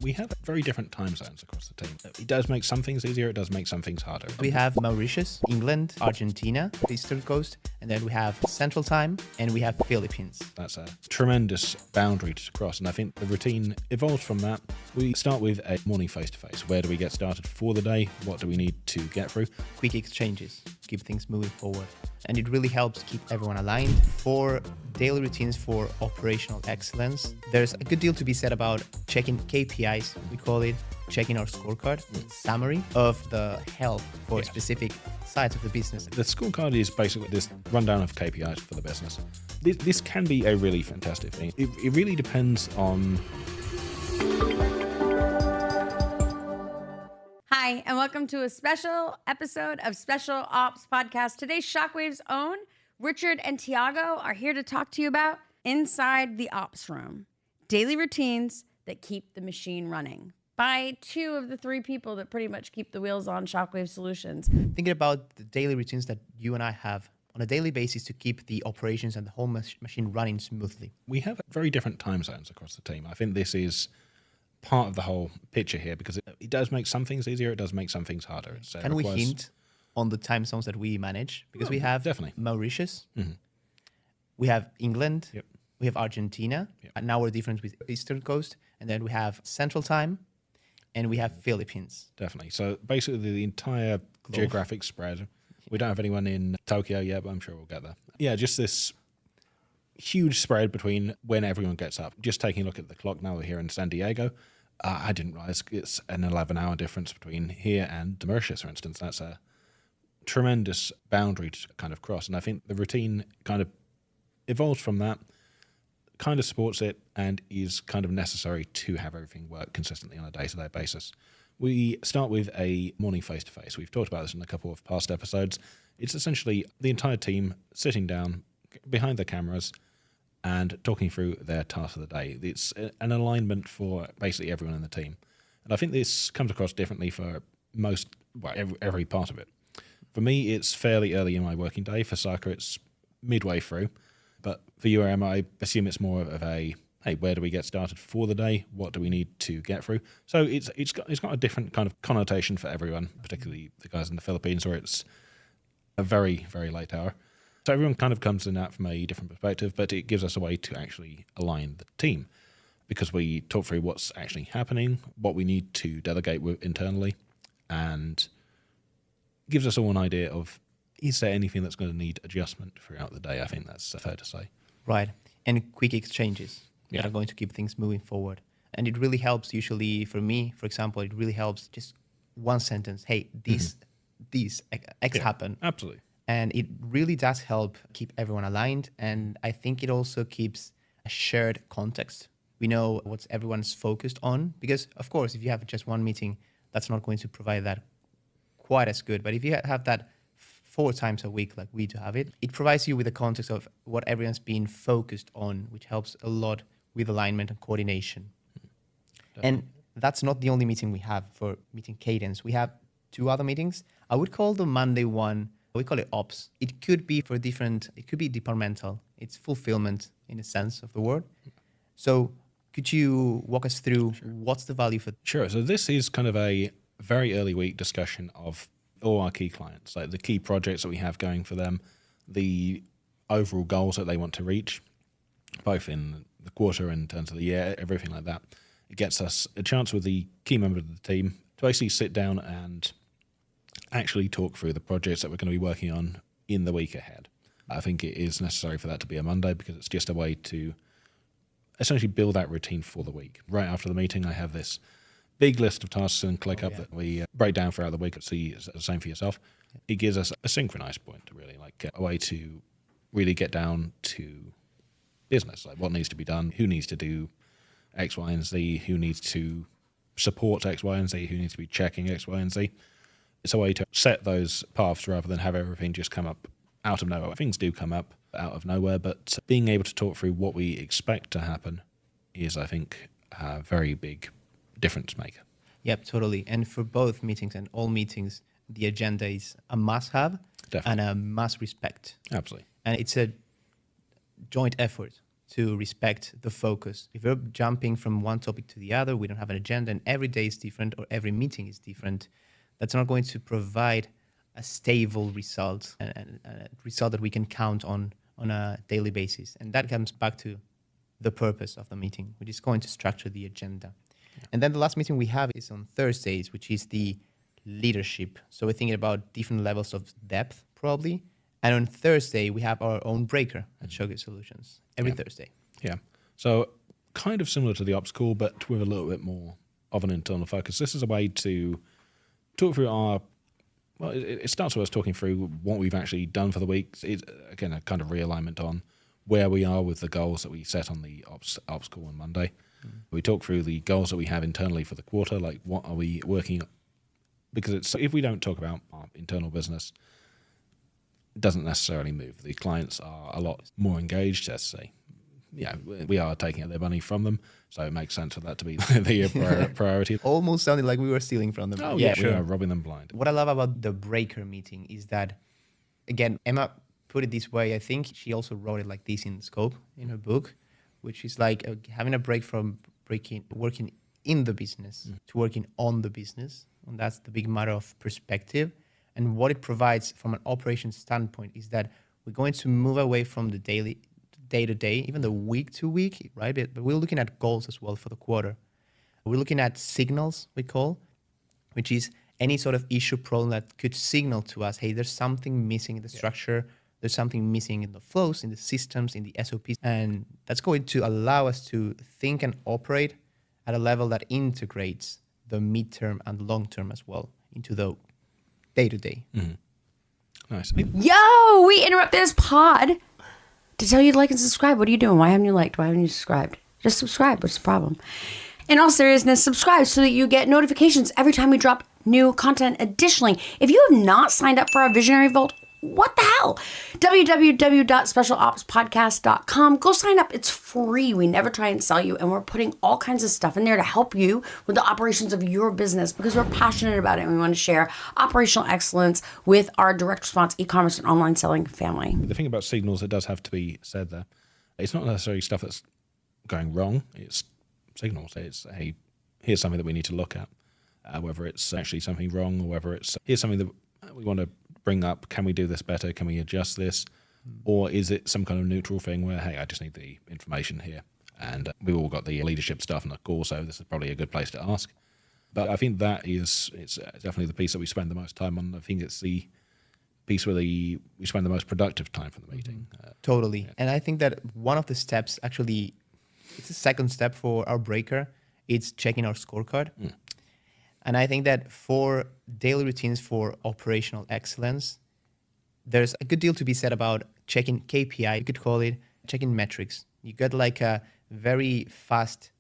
We have very different time zones across the team. It does make some things easier, it does make some things harder. We have Mauritius, England, Argentina, the Eastern Coast, and then we have Central Time, and we have Philippines. That's a tremendous boundary to cross, and I think the routine evolves from that. We start with a morning face-to-face. Where do we get started for the day? What do we need to get through? Quick exchanges, keep things moving forward. And it really helps keep everyone aligned. For daily routines for operational excellence, there's a good deal to be said about checking KPIs, we call it, checking our scorecard, summary of the health for specific sides of the business. The scorecard is basically this rundown of KPIs for the business. This can be a really fantastic thing. It really depends on... Hi, and welcome to a special episode of Special Ops Podcast. Today, Shockwave's own Richard and Tiago are here to talk to you about Inside the Ops Room, daily routines that keep the machine running by two of the three people that pretty much keep the wheels on Shockwave Solutions. Thinking about the daily routines that you and I have on a daily basis to keep the operations and the whole machine running smoothly. We have very different time zones across the team. I think this is part of the whole picture here because it does make some things easier, it does make some things harder. Can we hint on the time zones that we manage? Because we have definitely Mauritius, we have England, Yep. we have Argentina, and now we're different with Eastern Coast, and then we have Central Time, and we have Philippines. Definitely. So basically the entire geographic spread. We don't have anyone in Tokyo yet, but I'm sure we'll get there. Yeah, just this huge spread between when everyone gets up. Just taking a look at the clock now, we're here in San Diego. I didn't realize it's an 11-hour difference between here and Mauritius, for instance. That's a tremendous boundary to kind of cross. And I think the routine kind of evolves from that, kind of supports it, and is kind of necessary to have everything work consistently on a day-to-day basis. We start with a morning face-to-face. We've talked about this in a couple of past episodes. It's essentially the entire team sitting down behind their cameras and talking through their task of the day. It's an alignment for basically everyone in the team. And I think this comes across differently for every part of it. For me, it's fairly early in my working day. For Saka, it's midway through. But for you, Emma, I assume it's more of a, hey, where do we get started for the day? What do we need to get through? So it's got a different kind of connotation for everyone, particularly the guys in the Philippines, where it's a very, very late hour. So everyone kind of comes in that from a different perspective, but it gives us a way to actually align the team because we talk through what's actually happening, what we need to delegate with internally, and gives us all an idea of, is there anything that's going to need adjustment throughout the day? I think that's fair to say. Right. And quick exchanges that are going to keep things moving forward. And it really helps usually for me, for example, it really helps just one sentence. Hey, this X happened. Absolutely. And it really does help keep everyone aligned. And I think it also keeps a shared context. We know what everyone's focused on. Because, of course, if you have just one meeting, that's not going to provide that quite as good. But if you have that 4 times a week, like we do have it, it provides you with a context of what everyone's been focused on, which helps a lot with alignment and coordination. Definitely. And that's not the only meeting we have for meeting cadence. We have 2 other meetings. I would call the Monday one, we call it ops. It could be for different, it could be departmental. It's fulfillment in a sense of the word. So could you walk us through what's the value for? Sure. So this is kind of a very early week discussion of all our key clients, like the key projects that we have going for them, the overall goals that they want to reach, both in the quarter and in terms of the year, everything like that. It gets us a chance with the key member of the team to basically sit down and actually talk through the projects that we're going to be working on in the week ahead. I think it is necessary for that to be a Monday because it's just a way to essentially build that routine for the week. Right after the meeting, I have this big list of tasks in ClickUp that we break down throughout the week. It's the same for yourself. It gives us a synchronized point to really like a way to really get down to business, like what needs to be done, who needs to do X, Y, and Z, who needs to support X, Y, and Z, who needs to be checking X, Y, and Z. It's a way to set those paths rather than have everything just come up out of nowhere. Things do come up out of nowhere, but being able to talk through what we expect to happen is, I think, a very big difference maker. Yep, totally. And for both meetings and all meetings, the agenda is a must-have and a must-respect. Absolutely. And it's a joint effort. to respect the focus. If we're jumping from one topic to the other, we don't have an agenda, and every day is different or every meeting is different, that's not going to provide a stable result and a result that we can count on a daily basis. And that comes back to the purpose of the meeting, which is going to structure the agenda. Yeah. And then the last meeting we have is on Thursdays, which is the leadership. So we're thinking about different levels of depth, probably. And on Thursday, we have our own breaker at Shockwave Solutions every Thursday. Yeah. So kind of similar to the ops call, but with a little bit more of an internal focus. This is a way to talk through it starts with us talking through what we've actually done for the week. It's, again, a kind of realignment on where we are with the goals that we set on the ops call on Monday. We talk through the goals that we have internally for the quarter, like what are we working on? Because if we don't talk about our internal business, it doesn't necessarily move. The clients are a lot more engaged, let's say. Yeah, we are taking their money from them, so it makes sense for that to be the priority. Almost sounded like we were stealing from them. Oh, yeah, sure. We are robbing them blind. What I love about the breaker meeting is that, again, Emma put it this way. I think she also wrote it like this in Scope, in her book, which is like having a break from working in the business to working on the business. And that's the big matter of perspective. And what it provides from an operations standpoint is that we're going to move away from the day-to-day, even the week-to-week, right? But we're looking at goals as well for the quarter. We're looking at signals, we call, which is any sort of issue, problem that could signal to us, hey, there's something missing in the structure, there's something missing in the flows, in the systems, in the SOPs. And that's going to allow us to think and operate at a level that integrates the midterm and long-term as well into the day-to-day. Nice. Yo, we interrupt this pod to tell you to like and subscribe. What are you doing? Why haven't you liked? Why haven't you subscribed? Just subscribe. What's the problem? In all seriousness, subscribe so that you get notifications every time we drop new content. Additionally, if you have not signed up for our Visionary Vault, what the hell? www.specialopspodcast.com. Go sign up. It's free. We never try and sell you, and we're putting all kinds of stuff in there to help you with the operations of your business because we're passionate about it and we want to share operational excellence with our direct response e-commerce and online selling family. The thing about signals that does have to be said there, it's not necessarily stuff that's going wrong. It's signals. It's, hey, here's something that we need to look at, whether it's actually something wrong or whether it's, here's something that we want to bring up. Can we do this better? Can we adjust this? Or is it some kind of neutral thing where, hey, I just need the information here? And we've all got the leadership stuff on the call, so this is probably a good place to ask. But I think it's definitely the piece that we spend the most time on. I think it's the piece where we spend the most productive time for the meeting. Totally. Yeah. And I think that one of the steps, actually, it's a second step for our breaker. It's checking our scorecard. And I think that for daily routines for operational excellence, there's a good deal to be said about checking KPI, you could call it, checking metrics. You get like a very fast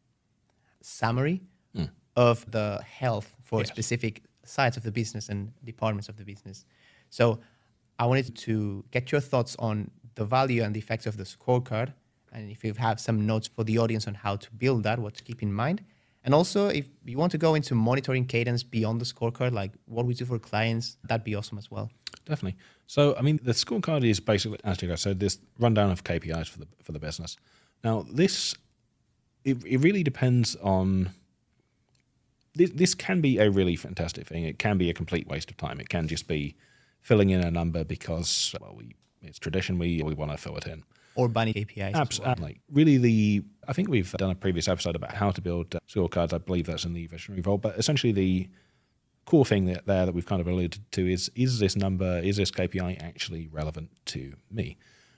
summary of the health for specific sides of the business and departments of the business. So I wanted to get your thoughts on the value and the effects of the scorecard. And if you have some notes for the audience on how to build that, what to keep in mind. And also, if you want to go into monitoring cadence beyond the scorecard, like what we do for clients, that'd be awesome as well. Definitely. So, I mean, the scorecard is basically, as I said, this rundown of KPIs for the business. Now, it really depends on. This can be a really fantastic thing. It can be a complete waste of time. It can just be filling in a number because, well, it's tradition. We want to fill it in. Or bunny KPIs. Absolutely. Really, I think we've done a previous episode about how to build scorecards. I believe that's in the Visionary Vault. But essentially, the core thing that we've kind of alluded to is this number, is this KPI actually relevant to me?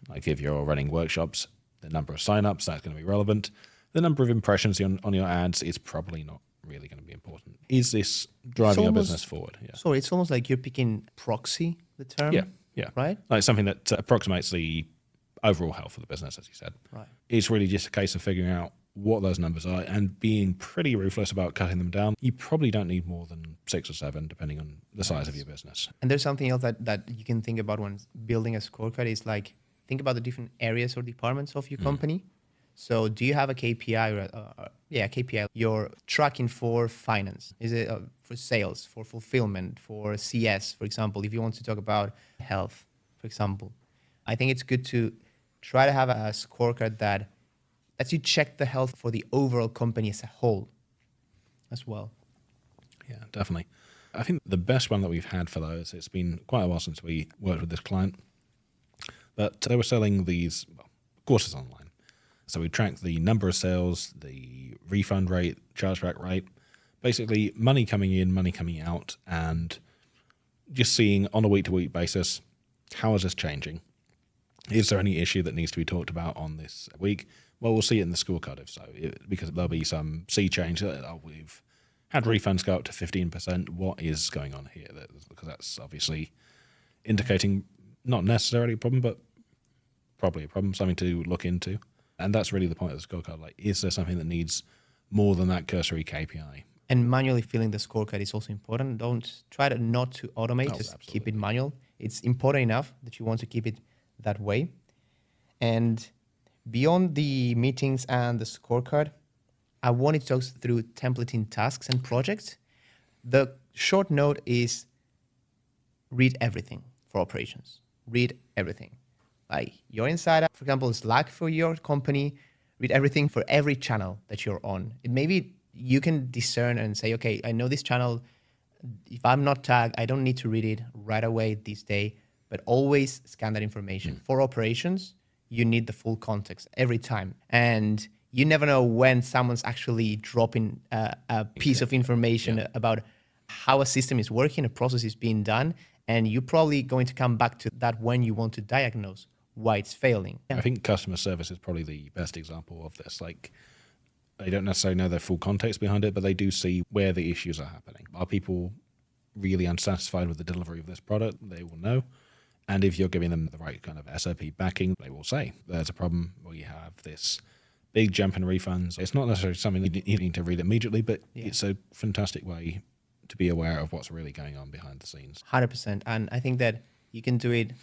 Like if you're running workshops, the number of signups, that's going to be relevant. The number of impressions on your ads is probably not really going to be important. Is this driving your business forward? Yeah. Sorry, it's almost like you're picking proxy, the term. Yeah. Right? Like something that approximates the overall health of the business, as you said. Right. It's really just a case of figuring out what those numbers are and being pretty ruthless about cutting them down. You probably don't need more than 6 or 7, depending on the size of your business. And there's something else that you can think about when building a scorecard is like, think about the different areas or departments of your company. So do you have a KPI KPI you're tracking for finance? Is it for sales, for fulfillment, for CS, for example, if you want to talk about health, for example? I think it's good to try to have a scorecard that lets you check the health for the overall company as a whole as well. Yeah, definitely. I think the best one that we've had for those, it's been quite a while since we worked with this client, but they were selling these courses online. So we tracked the number of sales, the refund rate, chargeback rate, basically money coming in, money coming out, and just seeing on a week-to-week basis, how is this changing? Is there any issue that needs to be talked about on this week? Well, we'll see it in the scorecard if so, because there'll be some sea change. We've had refunds go up to 15%. What is going on here? Because that's obviously indicating not necessarily a problem, but probably a problem, something to look into. And that's really the point of the scorecard. Like, is there something that needs more than that cursory KPI? And manually filling the scorecard is also important. Don't try to not to automate, just absolutely. keep it manual. It's important enough that you want to keep it that way. And beyond the meetings and the scorecard, I wanted to talk through templating tasks and projects. The short note is read everything for operations. Read everything. Like you're inside, for example, Slack for your company, read everything for every channel that you're on. It maybe you can discern and say, okay, I know this channel. If I'm not tagged, I don't need to read it right away this day, but always scan that information. For operations, you need the full context every time. And you never know when someone's actually dropping a piece of information about how a system is working, a process is being done, and you're probably going to come back to that when you want to diagnose why it's failing. I think customer service is probably the best example of this. Like, they don't necessarily know the full context behind it, but they do see where the issues are happening. Are people really unsatisfied with the delivery of this product? They will know. And if you're giving them the right kind of SOP backing, they will say, there's a problem. We have this big jump in refunds. It's not necessarily something you need to read immediately, but it's a fantastic way to be aware of what's really going on behind the scenes. 100%. And I think that you can do it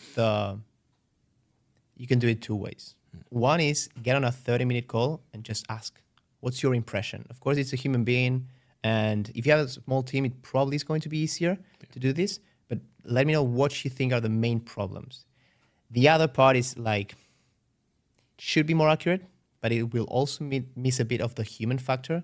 two ways. One is get on a 30-minute call and just ask, what's your impression? Of course, it's a human being. And if you have a small team, it probably is going to be easier to do this. But let me know what you think are the main problems. The other part is like, should be more accurate, but it will also miss a bit of the human factor,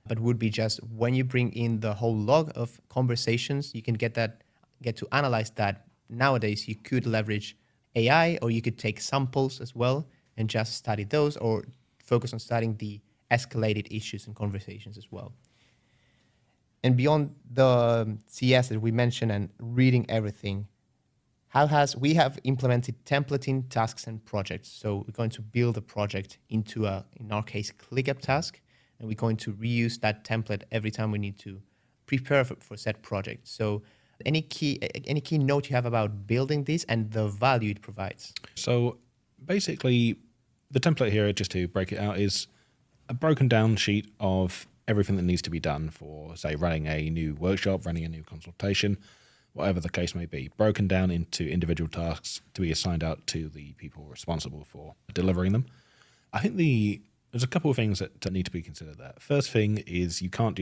but would be just when you bring in the whole log of conversations, you can get to analyze that. Nowadays, you could leverage AI, or you could take samples as well and just study those, or focus on studying the escalated issues and conversations as well. And beyond the CS that we mentioned and reading everything, we have implemented templating tasks and projects. So we're going to build a project into in our case, ClickUp task, and we're going to reuse that template every time we need to prepare for said project. So any key note you have about building this and the value it provides? So basically, the template here, just to break it out, is a broken down sheet of everything that needs to be done for, say, running a new workshop, running a new consultation, whatever the case may be, broken down into individual tasks to be assigned out to the people responsible for delivering them. I think there's a couple of things that need to be considered there. First thing is you can't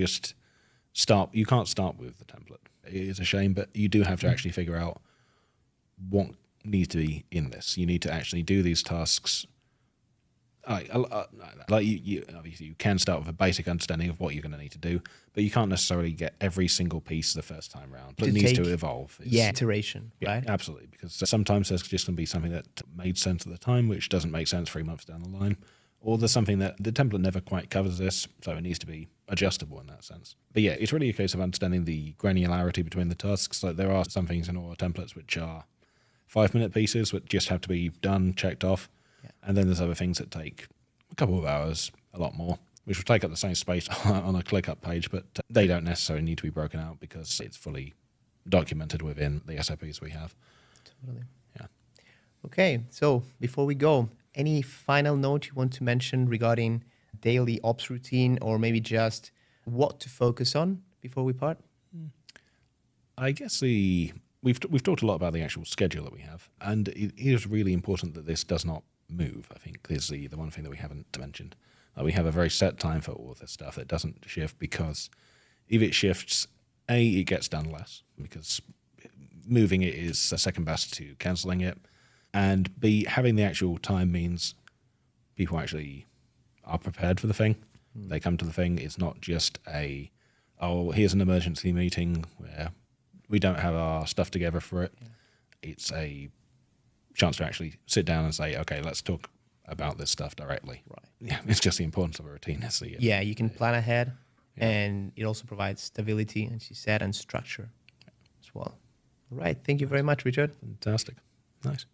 start with the template. It is a shame, but you do have to actually figure out what needs to be in this. You need to actually do these tasks. You obviously you can start with a basic understanding of what you're going to need to do, but you can't necessarily get every single piece the first time round. But it needs to evolve. Iteration, right? Absolutely, because sometimes there's just going to be something that made sense at the time, which doesn't make sense 3 months down the line, or there's something that the template never quite covers this, so it needs to be adjustable in that sense. But yeah, it's really a case of understanding the granularity between the tasks. Like there are some things in all our templates which are 5-minute pieces, which just have to be done, checked off. And then there's other things that take a couple of hours, a lot more, which will take up the same space on a ClickUp page, but they don't necessarily need to be broken out because it's fully documented within the SOPs we have. Totally. Yeah. Okay, so before we go, any final note you want to mention regarding daily ops routine, or maybe just what to focus on before we part? I guess we've talked a lot about the actual schedule that we have, and it is really important that this does not move. I think is the one thing that we haven't mentioned. We have a very set time for all of this stuff. It doesn't shift, because if it shifts, A, it gets done less, because moving it is a second best to cancelling it, and B, having the actual time means people actually are prepared for the thing. They come to the thing. It's not just here's an emergency meeting where we don't have our stuff together for it. It's a chance to actually sit down and say, okay, let's talk about this stuff directly. Right. Yeah, it's just the importance of a routine. Yeah, you can plan ahead, and it also provides stability, as you said, and structure as well. All right. Thank you very much, Richard. Fantastic. Nice.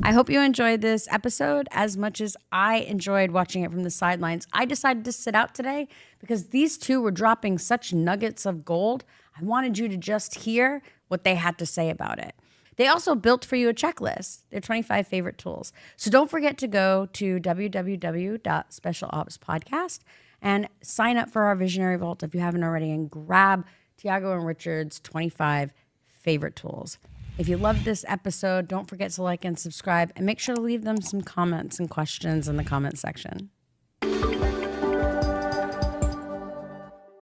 I hope you enjoyed this episode as much as I enjoyed watching it from the sidelines. I decided to sit out today because these two were dropping such nuggets of gold. I wanted you to just hear what they had to say about it. They also built for you a checklist, their 25 favorite tools. So don't forget to go to www.specialopspodcast and sign up for our Visionary Vault if you haven't already, and grab Tiago and Richard's 25 favorite tools. If you loved this episode, don't forget to like and subscribe, and make sure to leave them some comments and questions in the comment section.